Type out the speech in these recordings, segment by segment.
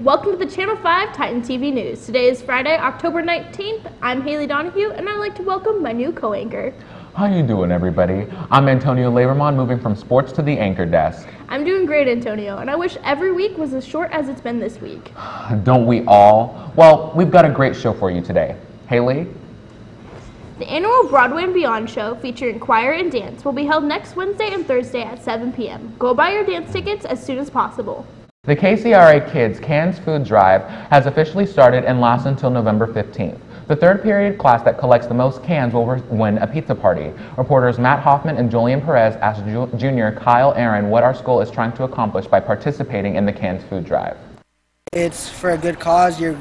Welcome to the Channel 5 Titan TV News. Today is Friday, October 19th. I'm Haley Donahue, and I'd like to welcome my new co-anchor. How you doing, everybody? I'm Antonio Levermon, moving from sports to the anchor desk. I'm doing great, Antonio, and I wish every week was as short as it's been this week. Don't we all? Well, we've got a great show for you today. Haley? The annual Broadway and Beyond show featuring choir and dance will be held next Wednesday and Thursday at 7 p.m. Go buy your dance tickets as soon as possible. The KCRA Kids Cans Food Drive has officially started and lasts until November 15th. The third period class that collects the most cans will win a pizza party. Reporters Matt Hoffman and Julian Perez asked junior Kyle Aaron what our school is trying to accomplish by participating in the Cans Food Drive. It's for a good cause. You're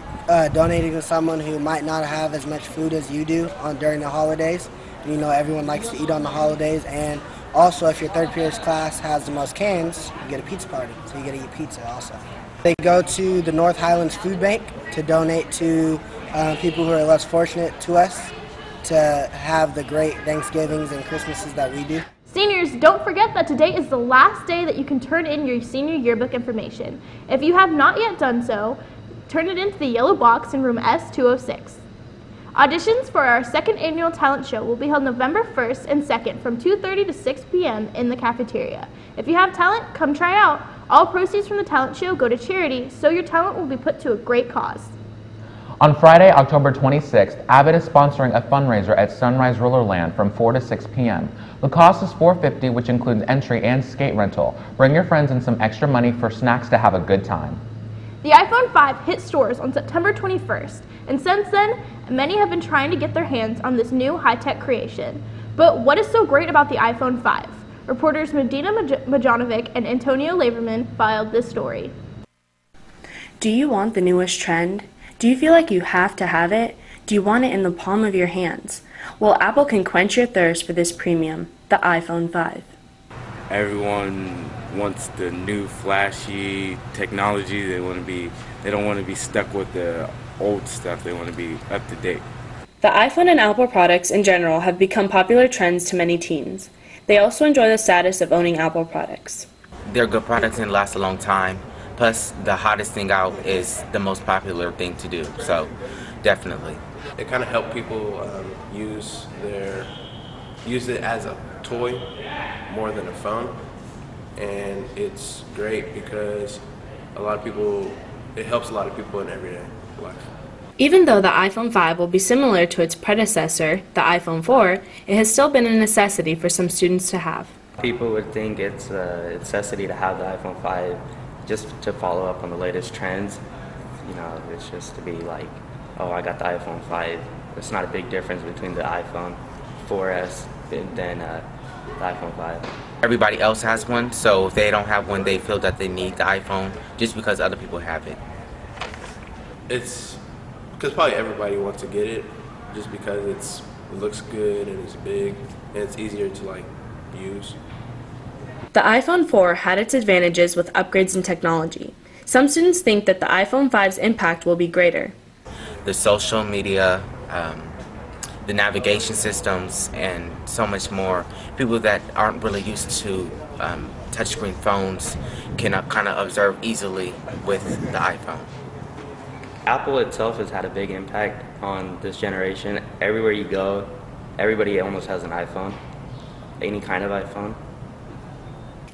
donating to someone who might not have as much food as you do during the holidays. You know, everyone likes to eat on the holidays, and also if your third period class has the most cans, you get a pizza party, so you get to eat pizza also. They go to the North Highlands Food Bank to donate to people who are less fortunate to us to have the great Thanksgivings and Christmases that we do. Seniors, don't forget that today is the last day that you can turn in your senior yearbook information. If you have not yet done so, turn it into the yellow box in room S206. Auditions for our second annual talent show will be held November 1st and 2nd from 2:30 to 6 p.m. in the cafeteria. If you have talent, come try out. All proceeds from the talent show go to charity, so your talent will be put to a great cause. On Friday, October 26th, Abbott is sponsoring a fundraiser at Sunrise Rollerland from 4 to 6 p.m. The cost is $4.50, which includes entry and skate rental. Bring your friends and some extra money for snacks to have a good time. The iPhone 5 hit stores on September 21st, and since then, many have been trying to get their hands on this new high-tech creation. But what is so great about the iPhone 5? Reporters Medina Majanovic and Antonio Leverman filed this story. Do you want the newest trend? Do you feel like you have to have it? Do you want it in the palm of your hands? Well, Apple can quench your thirst for this premium, the iPhone 5. Everyone wants the new flashy technology. They don't want to be stuck with the old stuff. They want to be up to date. The iPhone and Apple products in general have become popular trends to many teens. They also enjoy the status of owning Apple products. They're good products and last a long time. Plus, the hottest thing out is the most popular thing to do. So, definitely. It kind of help people use it as a toy more than a phone, and it's great because it helps a lot of people in everyday life. Even though the iPhone 5 will be similar to its predecessor, the iPhone 4, it has still been a necessity for some students to have. People would think it's a necessity to have the iPhone 5 just to follow up on the latest trends. You know, it's just to be like, oh, I got the iPhone 5. It's not a big difference between the iPhone 4S and then the iPhone 5. Everybody else has one, so if they don't have one, they feel that they need the iPhone just because other people have it. It's because probably everybody wants to get it just because it looks good and it's big and it's easier to use. The iPhone 4 had its advantages with upgrades in technology. Some students think that the iPhone 5's impact will be greater. The social media, the navigation systems, and so much more. People that aren't really used to touchscreen phones can kind of observe easily with the iPhone. Apple itself has had a big impact on this generation. Everywhere you go, everybody almost has an iPhone, any kind of iPhone.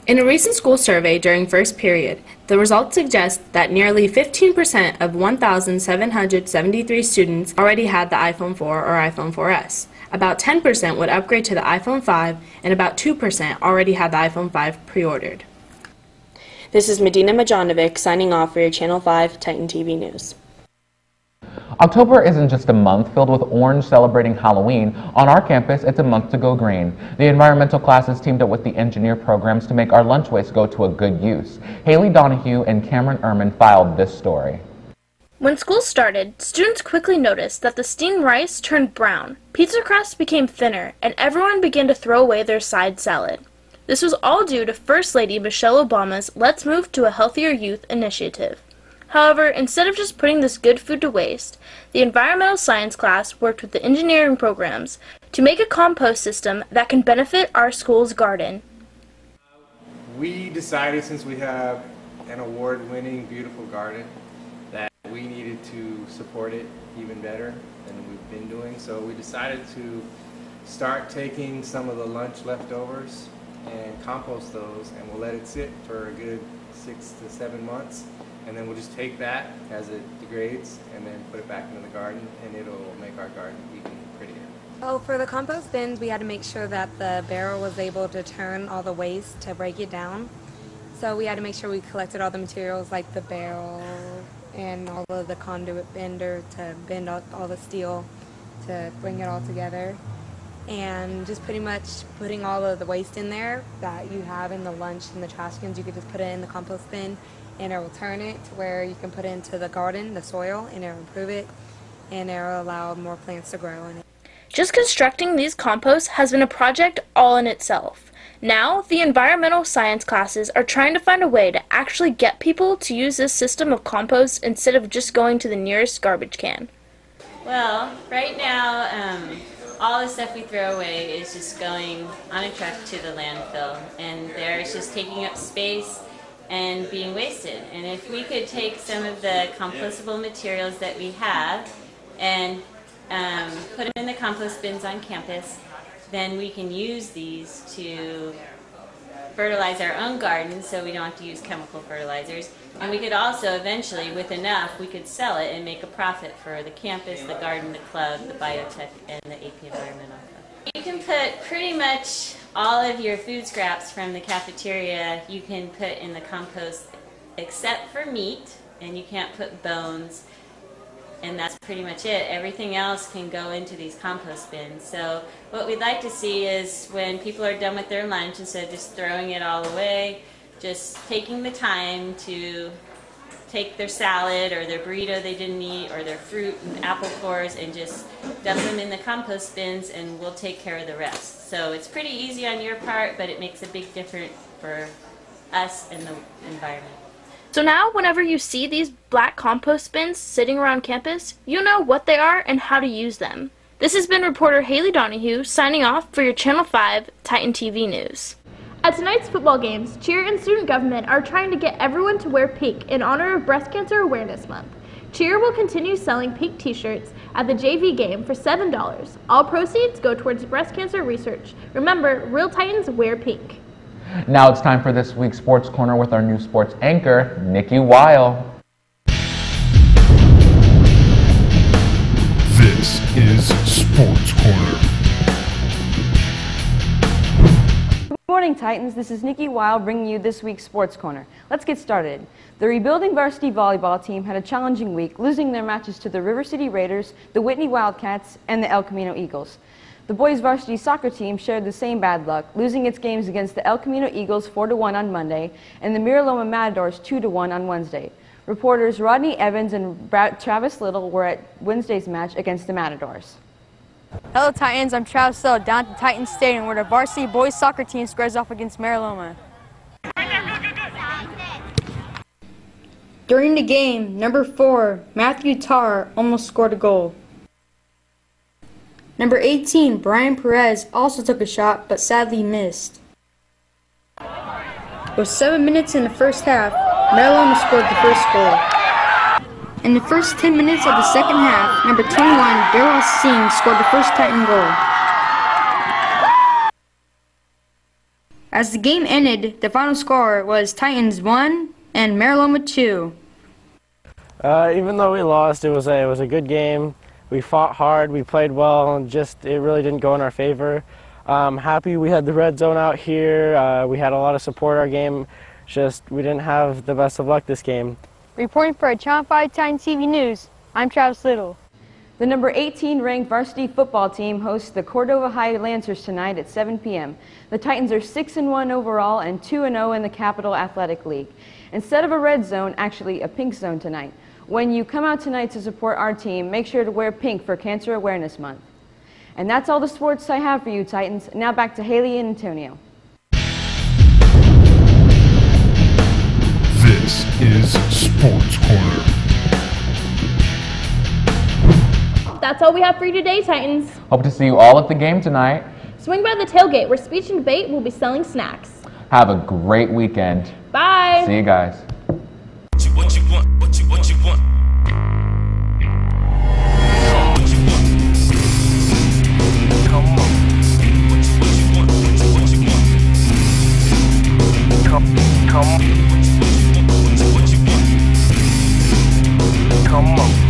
In a recent school survey during first period, the results suggest that nearly 15% of 1,773 students already had the iPhone 4 or iPhone 4S. About 10% would upgrade to the iPhone 5, and about 2% already had the iPhone 5 pre-ordered. This is Medina Majanovic signing off for your Channel 5 Titan TV News. October isn't just a month filled with orange celebrating Halloween. On our campus, it's a month to go green. The environmental classes teamed up with the engineer programs to make our lunch waste go to a good use. Haley Donahue and Cameron Ehrman filed this story. When school started, students quickly noticed that the steamed rice turned brown, pizza crust became thinner, and everyone began to throw away their side salad. This was all due to First Lady Michelle Obama's Let's Move to a Healthier Youth initiative. However, instead of just putting this good food to waste, the environmental science class worked with the engineering programs to make a compost system that can benefit our school's garden. We decided, since we have an award-winning beautiful garden, that we needed to support it even better than we've been doing. So we decided to start taking some of the lunch leftovers and compost those, and we'll let it sit for a good 6 to 7 months. And then we'll just take that as it degrades and then put it back into the garden, and it'll make our garden even prettier. Well, for the compost bins, we had to make sure that the barrel was able to turn all the waste to break it down. So we had to make sure we collected all the materials like the barrel and all of the conduit bender to bend all the steel to bring it all together. And just pretty much putting all of the waste in there that you have in the lunch and the trash cans, you could just put it in the compost bin, and it will turn it to where you can put it into the garden, the soil, and it will improve it, and it will allow more plants to grow in it. Just constructing these composts has been a project all in itself. Now, the environmental science classes are trying to find a way to actually get people to use this system of compost instead of just going to the nearest garbage can. Well, right now, all the stuff we throw away is just going on a truck to the landfill, and there it's just taking up space and being wasted. And if we could take some of the compostable materials that we have and put them in the compost bins on campus, then we can use these to fertilize our own gardens, so we don't have to use chemical fertilizers. And we could also eventually, with enough, we could sell it and make a profit for the campus, the garden, the club, the biotech, and the AP Environmental Club. You can put pretty much all of your food scraps from the cafeteria you can put in the compost except for meat, and you can't put bones, and that's pretty much it. Everything else can go into these compost bins. So what we'd like to see is when people are done with their lunch, instead of just throwing it all away, just taking the time to take their salad or their burrito they didn't eat or their fruit and apple cores and just dump them in the compost bins, and we'll take care of the rest. So it's pretty easy on your part, but it makes a big difference for us and the environment. So now, whenever you see these black compost bins sitting around campus, you know what they are and how to use them. This has been reporter Haley Donahue signing off for your Channel 5 Titan TV News. At tonight's football games, cheer and student government are trying to get everyone to wear pink in honor of Breast Cancer Awareness Month. Cheer will continue selling pink t-shirts at the JV game for $7. All proceeds go towards breast cancer research. Remember, real Titans wear pink. Now it's time for this week's Sports Corner with our new sports anchor, Nikki Weil. This is Sports Corner. Good morning, Titans. This is Nikki Weil bringing you this week's Sports Corner. Let's get started. The rebuilding varsity volleyball team had a challenging week, losing their matches to the River City Raiders, the Whitney Wildcats, and the El Camino Eagles. The boys varsity soccer team shared the same bad luck, losing its games against the El Camino Eagles 4-1 on Monday and the Miraloma Matadors 2-1 on Wednesday. Reporters Rodney Evans and Travis Little were at Wednesday's match against the Matadors. Hello Titans, I'm Travis Little down at the Titans Stadium where the varsity boys soccer team squares off against Miraloma. During the game, number 4, Matthew Tarr almost scored a goal. Number 18, Brian Perez also took a shot but sadly missed. With 7 minutes in the first half, Miraloma scored the first goal. In the first 10 minutes of the second half, number 21, Daryl Singh scored the first Titan goal. As the game ended, the final score was Titans 1 and Miraloma 2. Even though we lost, it was a good game. We fought hard, we played well, and it really didn't go in our favor. Happy we had the red zone out here. We had a lot of support our game. We didn't have the best of luck this game. Reporting for Channel 5 Titan TV News, I'm Travis Little. The number 18 ranked varsity football team hosts the Cordova High Lancers tonight at 7 p.m. The Titans are 6-1 overall and 2-0 in the Capital Athletic League. Instead of a red zone, actually a pink zone tonight. When you come out tonight to support our team, make sure to wear pink for Cancer Awareness Month. And that's all the sports I have for you, Titans. Now back to Haley and Antonio. This is Sports Corner. That's all we have for you today, Titans. Hope to see you all at the game tonight. Swing by the tailgate where Speech and Debate will be selling snacks. Have a great weekend. Bye. See you guys. What you want? Come on. Come on.